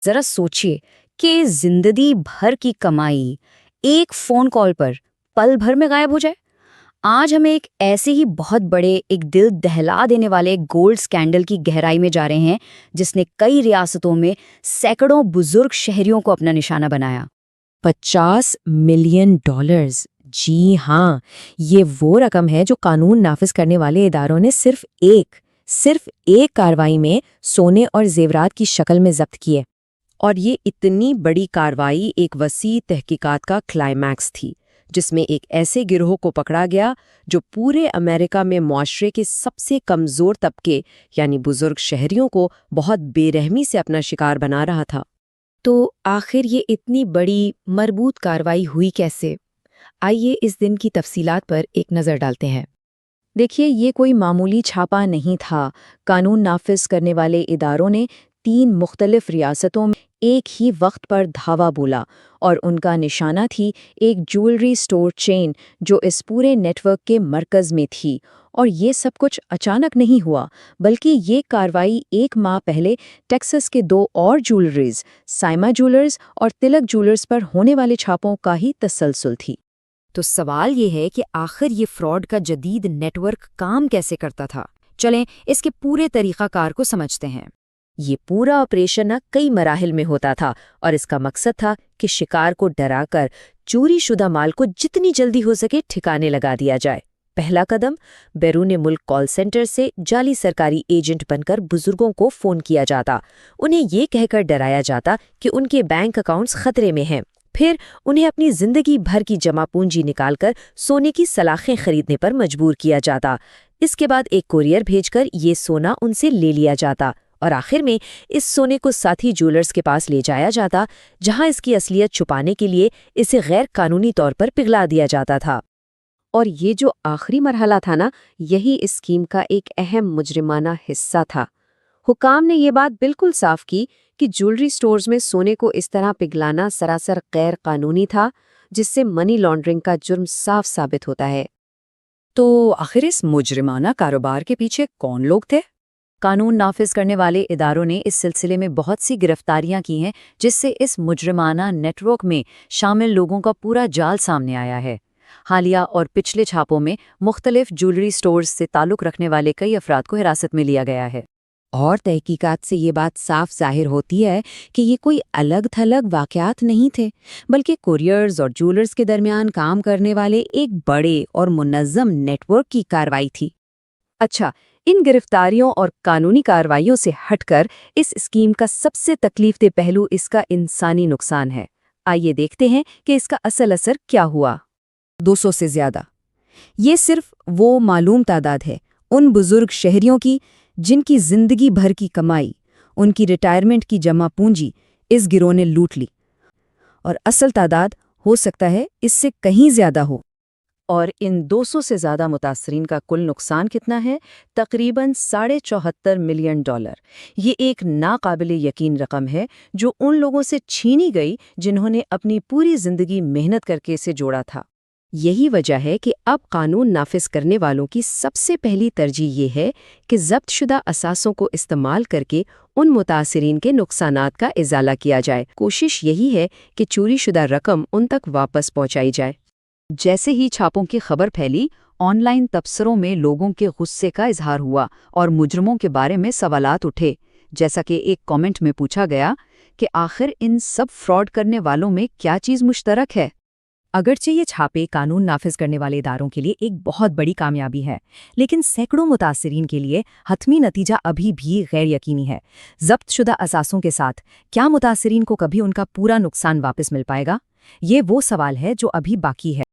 ذرا سوچئے کہ زندگی بھر کی کمائی ایک فون کال پر پل بھر میں غائب ہو جائے۔ آج ہم ایک ایسے ہی بہت بڑے، ایک دل دہلا دینے والے گولڈ سکینڈل کی گہرائی میں جا رہے ہیں جس نے کئی ریاستوں میں سینکڑوں بزرگ شہریوں کو اپنا نشانہ بنایا۔ $50 ملین۔ جی ہاں، یہ وہ رقم ہے جو قانون نافذ کرنے والے اداروں نے صرف ایک کارروائی میں سونے اور زیورات کی شکل میں ضبط کیے۔ اور یہ اتنی بڑی کارروائی ایک وسیع تحقیقات کا کلائمیکس تھی، جس میں ایک ایسے گروہ کو پکڑا گیا جو پورے امریکہ میں معاشرے کے سب سے کمزور طبقے یعنی بزرگ شہریوں کو بہت بے رحمی سے اپنا شکار بنا رہا تھا۔ تو آخر یہ اتنی بڑی مربوط کارروائی ہوئی کیسے؟ آئیے اس دن کی تفصیلات پر ایک نظر ڈالتے ہیں۔ دیکھیے، یہ کوئی معمولی چھاپا نہیں تھا۔ قانون نافذ کرنے والے اداروں نے 3 مختلف ریاستوں میں ایک ہی وقت پر دھاوا بولا، اور ان کا نشانہ تھی ایک جیولری سٹور چین جو اس پورے نیٹ ورک کے مرکز میں تھی۔ اور یہ سب کچھ اچانک نہیں ہوا، بلکہ یہ کارروائی 1 ماہ پہلے ٹیکساس کے 2 اور جیولریز، سائما جیولرز اور تلک جیولرز پر ہونے والے چھاپوں کا ہی تسلسل تھی۔ تو سوال یہ ہے کہ آخر یہ فراڈ کا جدید نیٹ ورک کام کیسے کرتا تھا؟ چلیں اس کے پورے طریقہ کار کو سمجھتے ہیں۔ یہ پورا آپریشن کئی مراحل میں ہوتا تھا، اور اس کا مقصد تھا کہ شکار کو ڈرا کر چوری شدہ مال کو جتنی جلدی ہو سکے ٹھکانے لگا دیا جائے۔ پہلا قدم، بیرون ملک کال سینٹر سے جعلی سرکاری ایجنٹ بن کر بزرگوں کو فون کیا جاتا، انہیں یہ کہہ کر ڈرایا جاتا کہ ان کے بینک اکاؤنٹس خطرے میں ہیں۔ پھر انہیں اپنی زندگی بھر کی جمع پونجی نکال کر سونے کی سلاخیں خریدنے پر مجبور کیا جاتا۔ اس کے بعد ایک کوریئر بھیج کر یہ سونا ان سے لے لیا جاتا، اور آخر میں اس سونے کو ساتھی جیولرز کے پاس لے جایا جاتا، جہاں اس کی اصلیت چھپانے کے لیے اسے غیر قانونی طور پر پگھلا دیا جاتا تھا۔ اور یہ جو آخری مرحلہ تھا نا، یہی اس اسکیم کا ایک اہم مجرمانہ حصہ تھا۔ حکام نے یہ بات بالکل صاف کی کہ جیولری سٹورز میں سونے کو اس طرح پگھلانا سراسر غیر قانونی تھا، جس سے منی لانڈرنگ کا جرم صاف ثابت ہوتا ہے۔ تو آخر اس مجرمانہ کاروبار کے پیچھے کون لوگ تھے؟ قانون نافذ کرنے والے اداروں نے اس سلسلے میں بہت سی گرفتاریاں کی ہیں، جس سے اس مجرمانہ نیٹ ورک میں شامل لوگوں کا پورا جال سامنے آیا ہے۔ حالیہ اور پچھلے چھاپوں میں مختلف جیولری سٹورز سے تعلق رکھنے والے کئی افراد کو حراست میں لیا گیا ہے۔ اور تحقیقات سے یہ بات صاف ظاہر ہوتی ہے کہ یہ کوئی الگ تھلگ واقعات نہیں تھے، بلکہ کوریئرز اور جیولرز کے درمیان کام کرنے والے ایک بڑے اور منظم نیٹ ورک کی کارروائی تھی۔ اچھا، ان گرفتاریوں اور قانونی کارروائیوں سے ہٹ کر اس اسکیم کا سب سے تکلیف دہ پہلو اس کا انسانی نقصان ہے۔ آئیے دیکھتے ہیں کہ اس کا اصل اثر کیا ہوا۔ 200 سے زیادہ، یہ صرف وہ معلوم تعداد ہے ان بزرگ شہریوں کی جن کی زندگی بھر کی کمائی، ان کی ریٹائرمنٹ کی جمع پونجی اس گروہ نے لوٹ لی، اور اصل تعداد ہو سکتا ہے اس سے کہیں زیادہ ہو۔ اور ان 200 سے زیادہ متاثرین کا کل نقصان کتنا ہے؟ تقریباً $74 ملین۔ یہ ایک ناقابل یقین رقم ہے جو ان لوگوں سے چھینی گئی جنہوں نے اپنی پوری زندگی محنت کر کے اسے جوڑا تھا۔ یہی وجہ ہے کہ اب قانون نافذ کرنے والوں کی سب سے پہلی ترجیح یہ ہے کہ ضبط شدہ اثاثوں کو استعمال کر کے ان متاثرین کے نقصانات کا ازالہ کیا جائے۔ کوشش یہی ہے کہ چوری شدہ رقم ان تک واپس پہنچائی جائے۔ جیسے ہی چھاپوں کی خبر پھیلی، آن لائن تبصروں میں لوگوں کے غصے کا اظہار ہوا اور مجرموں کے بارے میں سوالات اٹھے، جیسا کہ ایک کامنٹ میں پوچھا گیا کہ آخر ان سب فراڈ کرنے والوں میں کیا چیز مشترک ہے؟ اگرچہ یہ چھاپے قانون نافذ کرنے والے اداروں کے لیے ایک بہت بڑی کامیابی ہے، لیکن سینکڑوں متاثرین کے لیے حتمی نتیجہ ابھی بھی غیر یقینی ہے۔ ضبط شدہ اثاثوں کے ساتھ کیا متاثرین کو کبھی ان کا پورا نقصان واپس مل پائے گا؟ یہ وہ سوال ہے جو ابھی باقی ہے۔